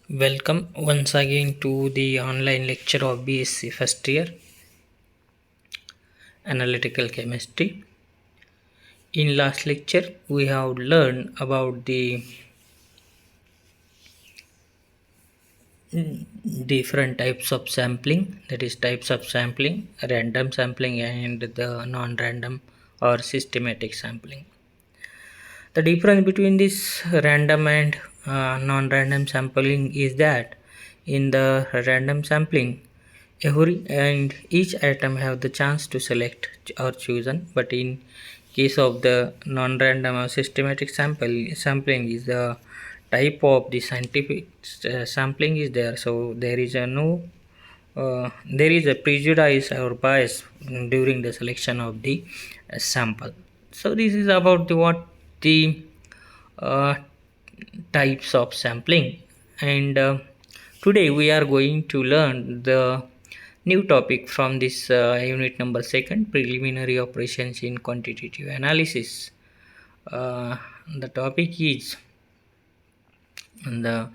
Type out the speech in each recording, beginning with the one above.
Welcome once again to the online lecture of B.Sc first year Analytical Chemistry. In last lecture we have learned about the different types of sampling, that is types of sampling, random sampling and the non-random or systematic sampling. The difference between this random and non-random sampling is that in the random sampling every and each item have the chance to select or chosen, but in case of the non-random or systematic sampling is the type of the scientific sampling is there, so there is a no there is a prejudice or bias during the selection of the sample. So this is about the what the uh, types of sampling, and today we are going to learn the new topic from this unit number second, preliminary operations in quantitative analysis. The topic is the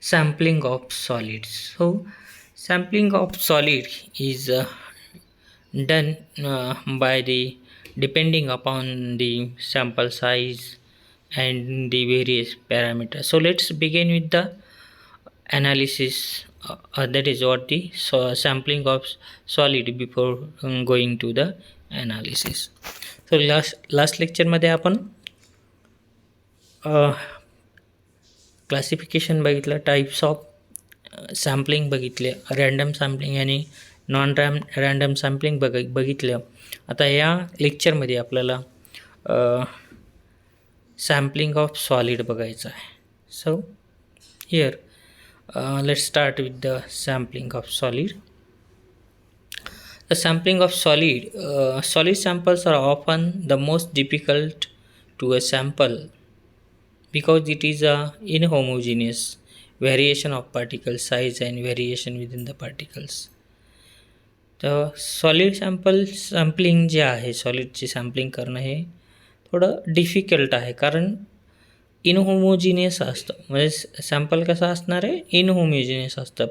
sampling of solids. So sampling of solid is done by the depending upon the sample size and the various parameters. So let's begin with the analysis, that is what the sampling of solid before going to the analysis. So last lecture मध्ये आपण classification बघितलं, types of sampling बघितले, random sampling आणि non random sampling बघितलं. आता या लेक्चरमध्ये आपल्याला सॅम्पलिंग ऑफ सॉलिड बघायचं आहे. So here let's start with the sampling of solid. The sampling of solid samples are often the most difficult to a sample because it is a inhomogeneous variation of particle size and variation within the particles. तर solid sampling जे आहे, सॉलिडची sampling करणं हे थोडं difficult आहे, कारण inhomogeneous असतं. म्हणजे sample कसा असणार आहे, इनहोमोजिनियस असतं.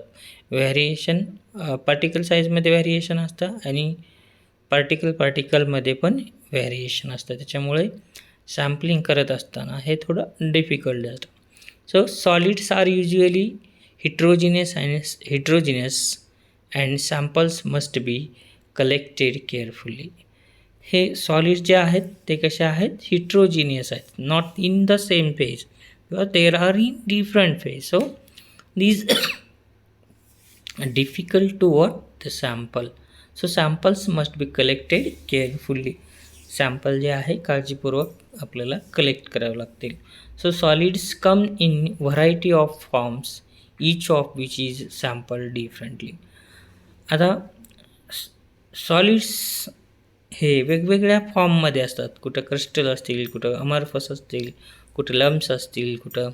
व्हॅरिएशन पार्टिकल साईजमध्ये व्हॅरिएशन असतं आणि पार्टिकलमध्ये पण व्हॅरिएशन असतं. त्याच्यामुळे सॅम्पलिंग करत असताना हे थोडं डिफिकल्ट जातं. So solids are usually heterogeneous and samples must be collected carefully. हे सॉलिड जे आहेत ते कसे आहेत, हिट्रोजिनियस आहेत, not in the same phase किंवा there are in different phase. So these difficult to work the sample. So samples must be collected carefully. Sample जे आहे काळजीपूर्वक आपल्याला कलेक्ट करावं लागतील. So solids come in variety of forms, each of which is sample differently. आता solids हे वेगवेगळ्या फॉर्ममध्ये असतात. कुठं क्रिस्टल असतील, कुठं अमॉर्फस असतील, कुठं लम्स असतील, कुठं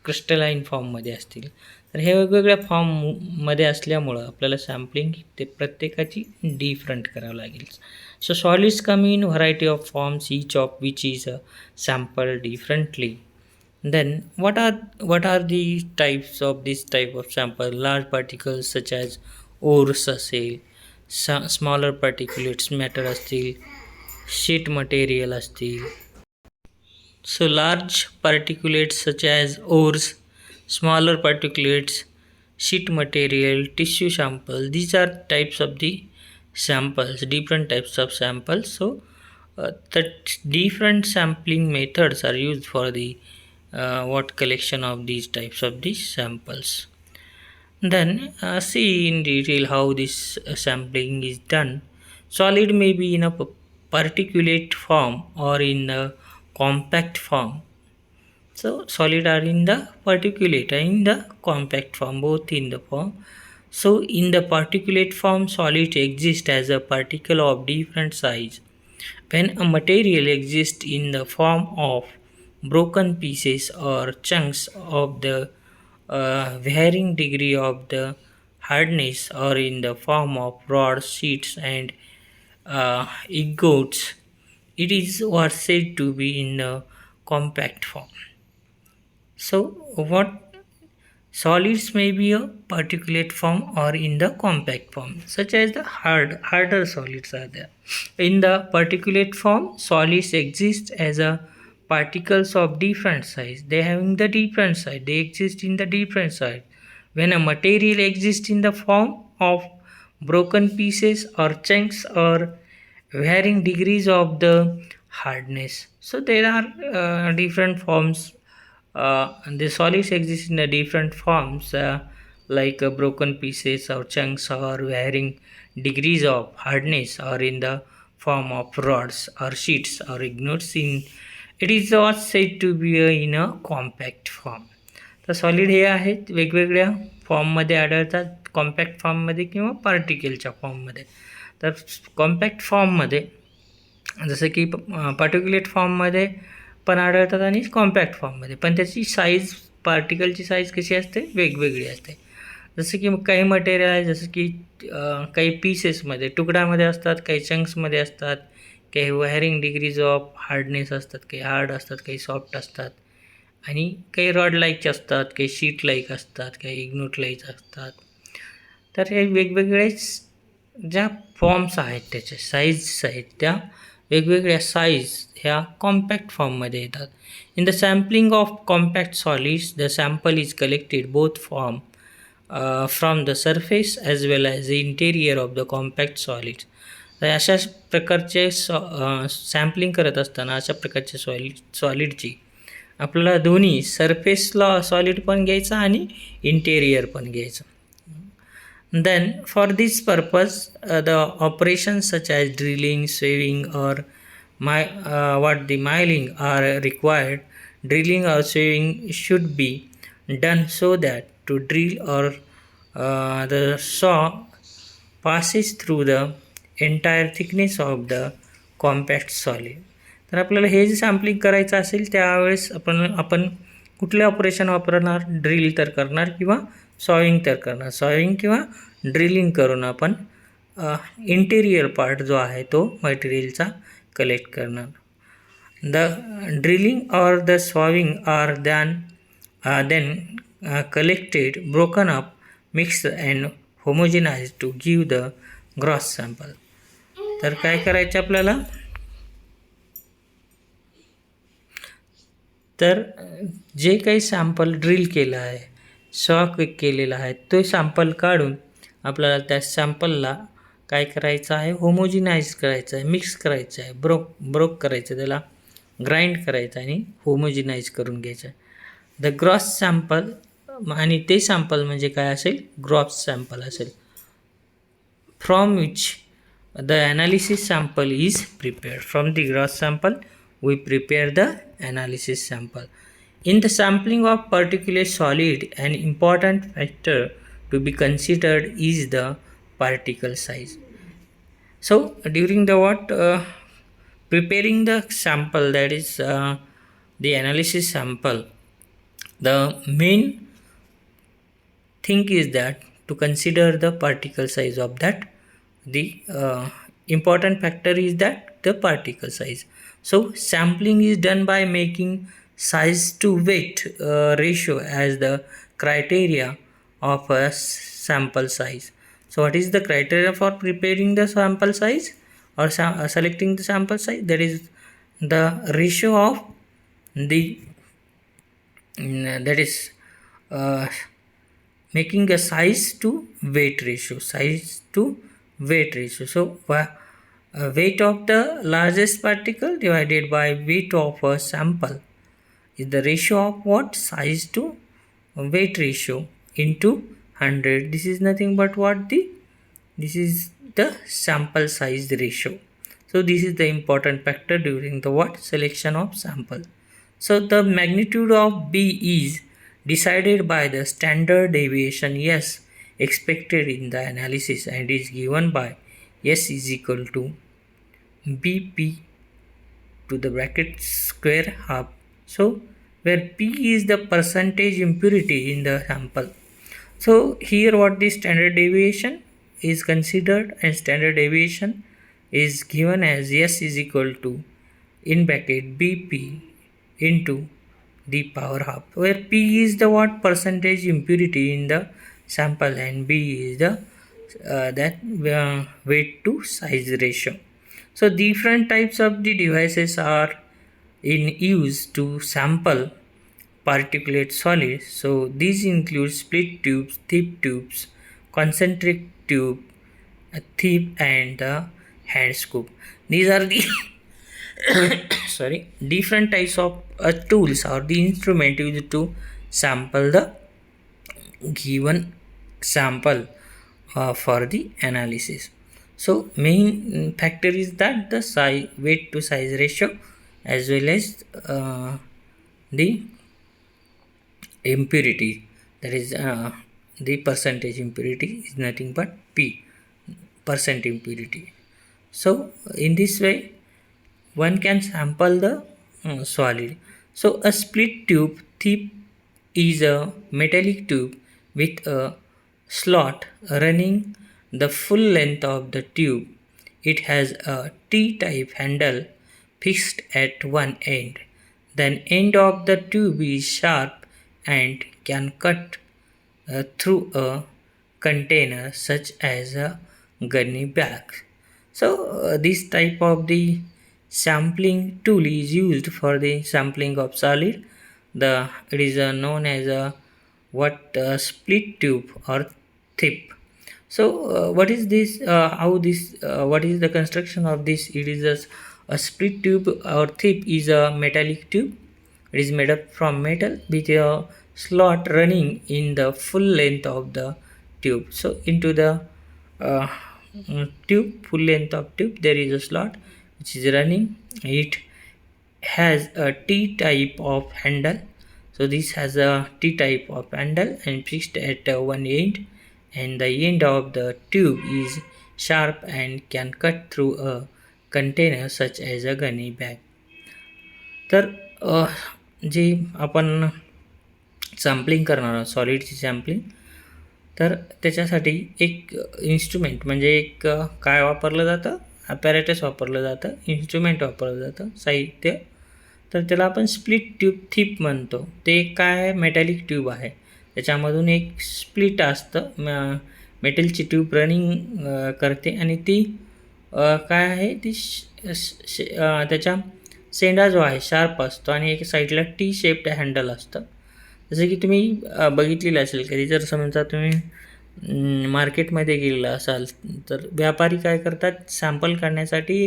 क्रिस्टलाइन फॉर्ममध्ये असतील. तर हे वेगवेगळ्या फॉर्ममध्ये असल्यामुळं आपल्याला सॅम्पलिंग ते प्रत्येकाची डिफरंट करावं लागेल. So solids come in variety of forms, each of which is a sample differently. Then what are the types of this type of sample? Large particles such as ores असेल, smaller particulates matter असतील, sheet material असतील. So large particulates such as ores, smaller particulates, sheet material, tissue sample, these are types of the samples, different types of samples. So the different sampling methods are used for the what collection of these types of these samples. Then see in detail how this sampling is done. Solid may be in a particulate form or in a compact form. So solid are in the particulate and in the compact form, both in the form. So in the particulate form, solid exists as a particle of different size. When a material exists in the form of broken pieces or chunks of the varying degree of the hardness, or in the form of rods, sheets and ingots, it is what said to be in a compact form. So what Solids may be a particulate form or in the compact form, such as the harder solids are there. In the particulate form, solids exist as a particles of different size. They having the different size. They exist in the different size. When a material exists in the form of broken pieces or chunks or varying degrees of the hardness. So there are different forms, and the solids exist in the different forms, like broken pieces or chunks or varying degrees of hardness, or in the form of rods or sheets or ignores in it is what said to be in a compact form. तर solid हे आहेत वेगवेगळ्या फॉर्ममध्ये आढळतात, compact फॉर्ममध्ये किंवा पार्टिकलच्या फॉर्ममध्ये. तर compact फॉर्ममध्ये जसं की पार्टिक्युलेट फॉर्ममध्ये पण आढळतात आणि कॉम्पॅक्ट फॉर्ममध्ये, पण त्याची साईज, पार्टिकलची साईज कशी असते, वेगवेगळी असते. जसं की काही मटेरियल आहे, जसं की काही पीसेसमध्ये, तुकड्यामध्ये असतात, काही चंक्समध्ये असतात, काही व्हॅरिंग डिग्रीज ऑफ हार्डनेस असतात, काही हार्ड असतात, काही सॉफ्ट असतात, आणि काही रॉड लाईकचे असतात, काही शीट लाईक असतात, काही इग्नोट लाईक असतात. तर हे वेगवेगळेच ज्या फॉर्म्स आहेत त्याचे साईज आहेत, त्या वेगवेगळ्या साईज ह्या कॉम्पॅक्ट फॉर्ममध्ये येतात. In the sampling of compact solids the sample is collected both from the surface as well as the interior of the compact solids. तर अशा प्रकारचे सॅम्पलिंग करत असताना अशा प्रकारचे सॉलिडची आपल्याला दोन्ही सरफेसला सॉलिड पण घ्यायचं आणि इंटेरियर पण घ्यायचं. Then for this purpose the operations such as drilling, sieving or the milling are required. Drilling or sieving should be done so that to drill or the saw passes through the entire thickness of the compact solid. तर आपल्याला हे जे sampling करायचं असेल त्यावेळेस आपण कुठले operation वापरणार, drill तर करणार किंवा सॉविंग तर करणार. सॉविंग किंवा ड्रिलिंग करून आपण इंटेरियर पार्ट जो आहे तो मटेरियलचा कलेक्ट करणार. The drilling or the sawing are then collected, broken up, mixed and homogenize to give the gross sample. तर काय करायचं आपल्याला, तर जे काही सॅम्पल ड्रिल केलं आहे, सॉ केलेला आहे, तो सॅम्पल काढून आपल्याला त्या सॅम्पलला काय करायचं आहे, होमोजिनाइज करायचं आहे, मिक्स करायचं आहे, ब्रोक करायचं, त्याला ग्राइंड करायचं आणि होमोजिनाइज करून घ्यायचं आहे. द ग्रॉस सॅम्पल, आणि ते सॅम्पल म्हणजे काय असेल, ग्रॉस सॅम्पल असेल, from which the analysis sample is prepared. From the gross sample we prepare the analysis sample. In the sampling of particular solid, an important factor to be considered is the particle size. So during the preparing the sample, that is the analysis sample, the main thing is that to consider the particle size of that. The important factor is that the particle size. So sampling is done by making size to weight ratio as the criteria of a sample size. So what is the criteria for preparing the sample size or selecting the sample size? That is the ratio of the that is making a size to weight ratio. So weight of the largest particle divided by weight of a sample is the ratio of what? Size to weight ratio into 100. This is nothing but what? This is the sample size ratio. So this is the important factor during the selection of sample. So the magnitude of B is decided by the standard deviation S expected in the analysis and is given by S is equal to BP to the bracket square half. So where P is the percentage impurity in the sample. So here what the standard deviation is considered, and standard deviation is given as S is equal to in bracket BP into the power half, where P is the what percentage impurity in the sample and B is the weight to size ratio. So different types of the devices are in use to sample particulate solids. So these include split tubes, tip tubes, concentric tube, tip, and the hand scoop. These are the different types of tools or the instrument used to sample the given sample for the analysis. So main factor is that the size, weight to size ratio, as well as the impurity, that is the percentage impurity is nothing but P, percent impurity. So in this way one can sample the solid. So a split tube tip is a metallic tube with a slot running the full length of the tube. It has a T-type handle fixed at one end. The end of the tube is sharp and can cut through a container such as a gunny bag. So this type of the sampling tool is used for the sampling of solid. It is known as a split tube or tip. So what is this? How this? What is the construction of this? It is a split tube or tip is a metallic tube. It is made up from metal with a slot running in the full length of the tube. So into the uh, full length of tube, there is a slot which is running. It has a T type of handle. So this has a T type of handle and fixed at one end, and the end of the tube is sharp and can cut through a container such as a gunny bag. तर जे आपण sampling करणार आहोत सॉलिडची sampling, तर त्याच्यासाठी एक instrument म्हणजे एक काय वापरलं जातं, ॲपॅरेटस वापरलं जातं, इन्स्ट्रुमेंट वापरलं जातं, साहित्य. तर त्याला आपण स्प्लिट ट्यूब थिप म्हणतो. ते काय मेटॅलिक ट्यूब आहे, त्याच्यामधून एक स्प्लिट असतं, मेटलची ट्यूब रनिंग करते आणि ती काय आहे ती त्याच्या शेंडा जो आहे शार्प असतो आणि एक साईडला टी शेप्ड हँडल असतं. जसं की तुम्ही बघितलेलं असेल कधी, जर समजा तुम्ही मार्केटमध्ये गेलेला असाल तर व्यापारी काय करतात, सॅम्पल काढण्यासाठी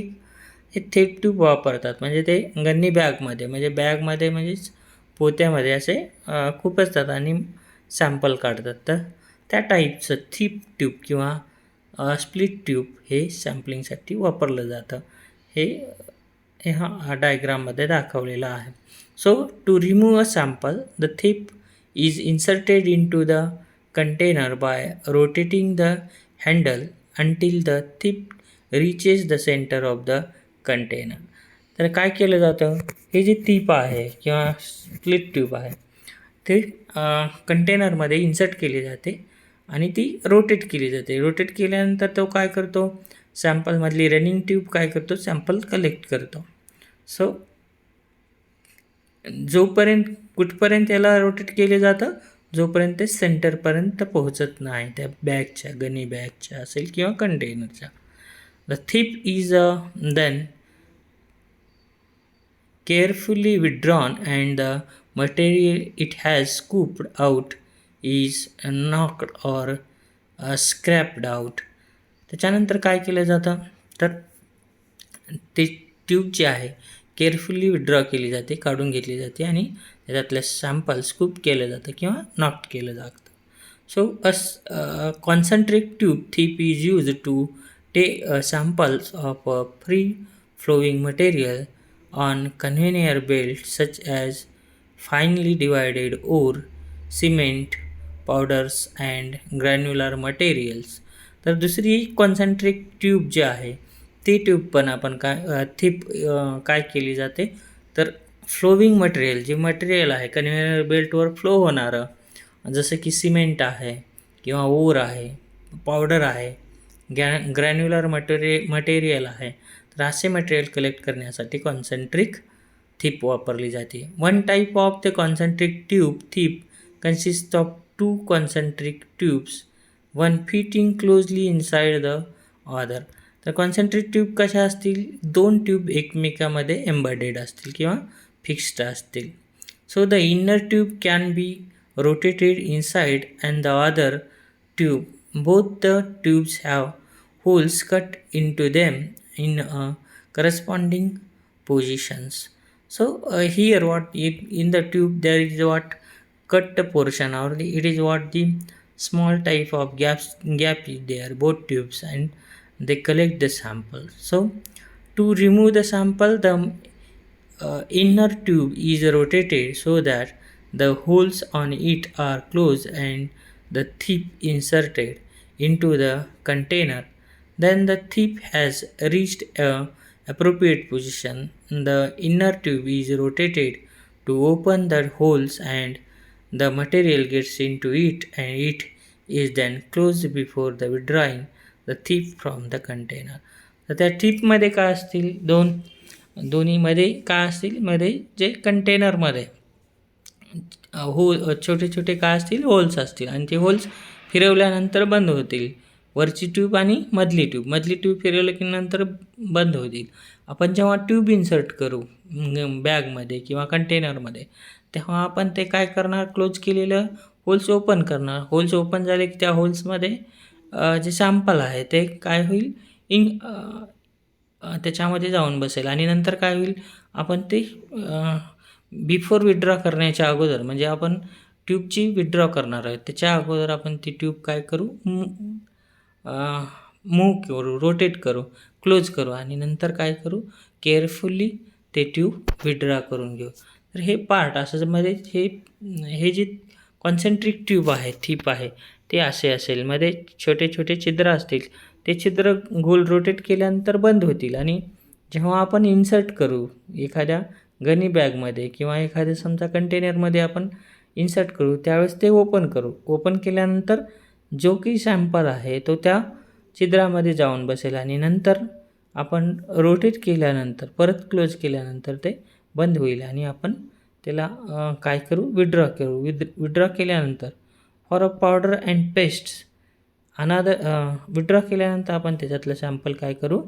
एक थेट ट्यूब वापरतात. म्हणजे ते गन्नी बॅगमध्ये म्हणजेच पोत्यामध्ये असे खूप असतात आणि सॅम्पल काढतात. तर त्या टाईपचं थिप ट्यूब किंवा स्प्लिट ट्यूब हे सॅम्पलिंगसाठी वापरलं जातं. हे हा डायग्राममध्ये दाखवलेला आहे. So to remove a sample, the tip is inserted into the container by rotating the handle until the tip reaches the center of the container. तर काय केलं जातं, हे जे टिप आहे किंवा स्प्लिट ट्यूब आहे ते कंटेनरमध्ये इन्सर्ट केली जाते आणि ती रोटेट केली जाते. रोटेट केल्यानंतर तो काय करतो, सॅम्पलमधली रनिंग ट्यूब काय करतो, सॅम्पल कलेक्ट करतो. सो जोपर्यंत कुठपर्यंत याला रोटेट केले जातं, जोपर्यंत ते सेंटरपर्यंत पोहोचत नाही, त्या बॅगच्या गनी बॅगच्या असेल किंवा कंटेनरच्या. The thief is then carefully withdrawn and the material it has scooped out is knocked or scraped out. त्याच्यानंतर काय केलं जातं, तर ते ट्यूब जे आहे केअरफुली विड्रॉ केली जाते, काढून घेतली जाते आणि त्याच्यातलं सॅम्पल स्कूप केलं जातं किंवा नॉक्ड केलं जातं. So concentric tube thief is use to take samples of free flowing material on conveyor belt such as finely divided ore, cement, powders and granular materials. तर दुसरी कॉन्सन्ट्रिक ट्यूब जी आहे ती tube पण आपण काय केली जाते, तर फ्लोविंग मटेरियल जे मटेरियल आहे कन्व्हेयर बेल्टवर फ्लो होणारं, जसं की सिमेंट आहे किंवा ओर आहे, पावडर आहे, ग्रॅन्युलर मटेरियल आहे, तर असे मटेरियल कलेक्ट करण्यासाठी कॉन्सन्ट्रिक थिप वापरली जाते. One type of the concentric tube thief consists of two concentric tubes, one fitting closely inside the other. तर कॉन्सेंट्रिक ट्यूब कशा असतील, दोन ट्यूब एकमेकामध्ये एम्बेडेड असतील किंवा फिक्स्ड असतील. So the inner tube can be rotated inside and the other tube. Both the tubes have holes cut into them in corresponding positions. So here what in the tube there is what cut portion, or it is what the small type of gap is there both tubes, and they collect the sample. So to remove the sample, the inner tube is rotated so that the holes on it are closed and the tip inserted into the container. Then the tip has reached a appropriate position. The inner tube is rotated to open the holes and the material gets into it, and it is then closed before the withdrawing the tip from the container. तर त्या टिपमध्ये काय असतील, दोन्हीमध्ये काय असतील, मध्ये जे कंटेनरमध्ये छोटे छोटे काय असतील, होल्स असतील, आणि ते होल्स फिरवल्यानंतर बंद होतील. वरची ट्यूब आणि मधली ट्यूब फिरवलं की नंतर बंद होतील. आपण जेव्हा ट्यूब इन्सर्ट करू बॅगमध्ये किंवा कंटेनरमध्ये, तेव्हा आपण ते काय करणार, क्लोज केलेलं होल्स ओपन करणार. होल्स ओपन झाले की त्या होल्समध्ये जे सॅम्पल आहे ते काय होईल, त्याच्यामध्ये जाऊन बसेल, आणि नंतर काय होईल, आपण ते बिफोर विड्रॉ करण्याच्या अगोदर, म्हणजे आपण ट्यूबची विड्रॉ करणार आहे त्याच्या अगोदर आपण ती ट्यूब काय करू, मूव करू, रोटेट करू, क्लोज करू, आणि नंतर काय करू, केअरफुली ते ट्यूब विड्रॉ करून घेऊ. तर हे पार्ट असं मध्ये हे जे कॉन्सेंट्रिक ट्यूब आहे, थिप आहे, ते असे असेल, मध्ये छोटे छोटे छिद्र असतील, ते छिद्र गोल रोटेट केल्यानंतर बंद होतील, आणि जेव्हा आपण इन्सर्ट करू एखाद्या गनी बॅगमध्ये किंवा एखाद्या समजा कंटेनरमध्ये आपण इन्सर्ट करू, त्यावेळेस ते ओपन केल्यानंतर जो काही सॅम्पल आहे तो त्या छिद्रामध्ये जाऊन बसेल, आणि नंतर आपण रोटेट केल्यानंतर परत क्लोज केल्यानंतर ते बंद होईल, आणि आपण त्याला काय करू, विड्रॉ केल्यानंतर for a powder and paste withdraw केल्यानंतर आपण त्याच्यातलं सॅम्पल काय करू,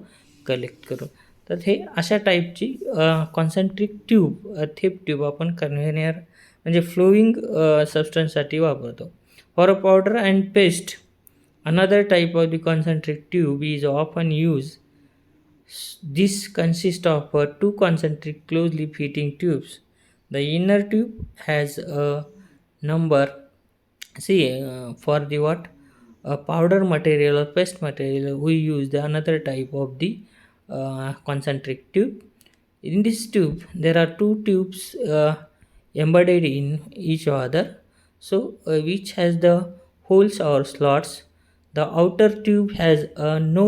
कलेक्ट करू. तर हे अशा टाईपची कॉन्सेंट्रिक ट्यूब थिप ट्यूब आपण कन्व्हेनियर म्हणजे फ्लोईंग सबस्टन्ससाठी वापरतो. For a powder and paste another type of the concentric tube is often used. This consists of two concentric closely fitting tubes. The inner tube has a number, for the what, a powder material or paste material, we use the another type of the concentric tube. In this tube there are two tubes embedded in each other, so which has the holes or slots. The outer tube has no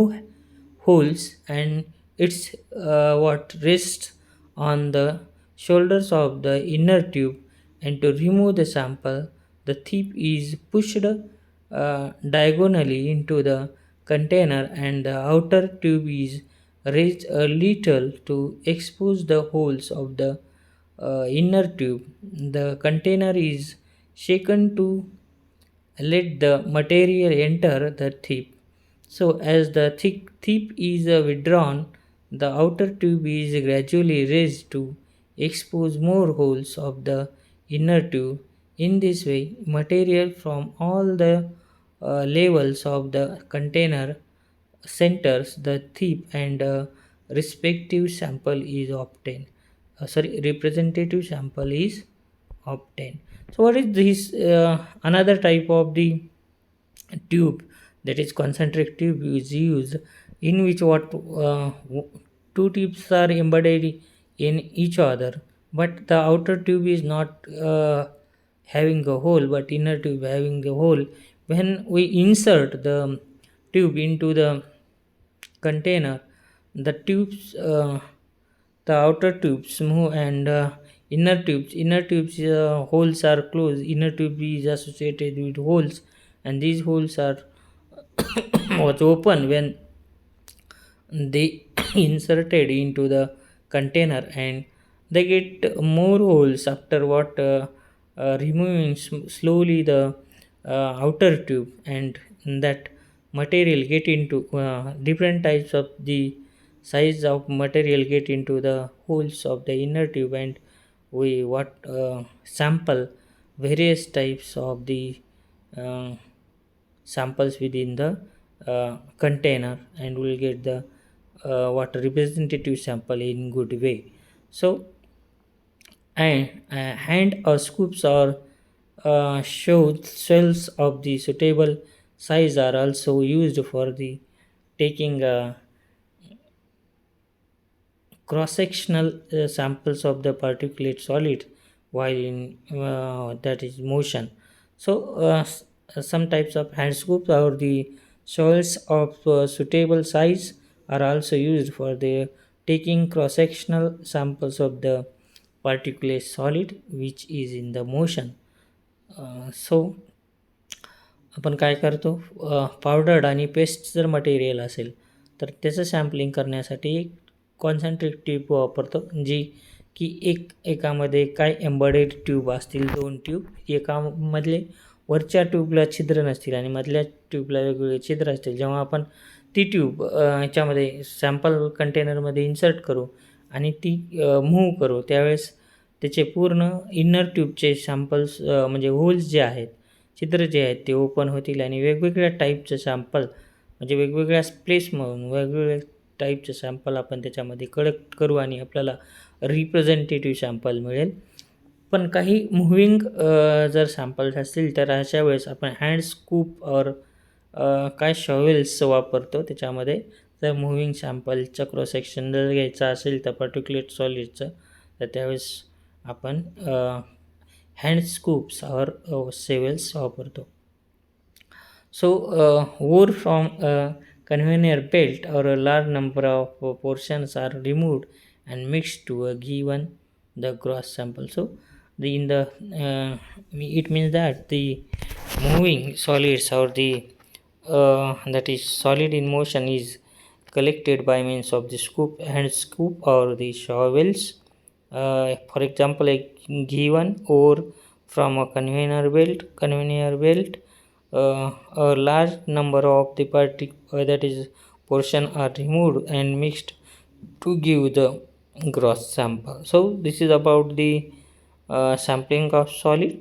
holes, and it's what rests on the shoulders of the inner tube, and to remove the sample, the tip is pushed diagonally into the container, and the outer tube is raised a little to expose the holes of the inner tube. The container is shaken to let the material enter the tip. So as the tip is withdrawn, the outer tube is gradually raised to expose more holes of the inner tube. In this way, material from all the levels of the container centers the tip, and respective sample is obtained. Representative sample is obtained. So what is this another type of the tube, that is concentric tube, is used in which what two tubes are embedded in each other, but the outer tube is not having a hole, but inner tube having a hole. When we insert the tube into the container, the tubes the outer tubes move, and inner tubes holes are closed. Inner tube is associated with holes, and these holes are was open when they inserted into the container, and they get more holes after removing slowly the outer tube, and that material get into different types of the size of material get into the holes of the inner tube, and we sample various types of the uh, samples within the container, and we'll get the what representative sample in good way. So and hand or scoops or shells of the suitable size are also used for the taking cross-sectional samples of the particulate solid while in that is motion. So some types of hand scoops or the shells of suitable size are also used for the taking cross-sectional samples of the particulate solid which is in the motion. So आपण काय करतो, पावडर्ड आणि paste जर material असेल तर त्याचं sampling करण्यासाठी एक कॉन्सन्ट्रिक ट्यूब वापरतो, जी की एकामध्ये काय एम्बडेड ट्यूब असतील, 2 ट्यूब, एकामधले वरच्या ट्यूबला छिद्र नसतील आणि मधल्या ट्यूबला वेगवेगळे छिद्र असतील. जेव्हा आपण ती ट्यूब याच्यामध्ये सॅम्पल कंटेनरमध्ये इन्सर्ट करू आणि ती मूव्ह करू, त्यावेळेस त्याचे पूर्ण इनर ट्यूबचे सॅम्पल्स म्हणजे होल्स जे आहेत, छिद्र जे आहेत ते ओपन होतील आणि वेगवेगळ्या टाईपचं सॅम्पल म्हणजे वेगवेगळ्या प्लेसमधून वेगवेगळ्या टाईपचं सॅम्पल आपण त्याच्यामध्ये कलेक्ट करू आणि आपल्याला रिप्रेझेंटेटिव्ह सॅम्पल मिळेल. पण काही मूव्हिंग जर सॅम्पल्स असतील तर अशा वेळेस आपण हँड स्कूप और काय शॉवेल्स वापरतो. त्याच्यामध्ये जर मूव्हिंग सॅम्पलचं क्रॉस सेक्शन जर घ्यायचं असेल तर पर्टिक्युलेट सॉलिडचं, तर त्यावेळेस आपण हँड स्कूप्स और सेवल्स वापरतो. So ore from a conveyor belt or a large number of portions are removed and mixed to a given the gross sample. So it means that the moving solids or the that is solid in motion is collected by means of the scoop, hand scoop or the shovels. For example, a given ore from a conveyor belt, a large number of the that is portion are removed and mixed to give the gross sample. So this is about the sampling of solid.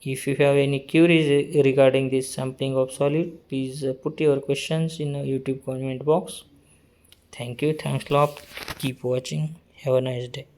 If you have any queries regarding this sampling of solid, please put your questions in the YouTube comment box. Thank you. Thanks a lot. Keep watching. Have a nice day.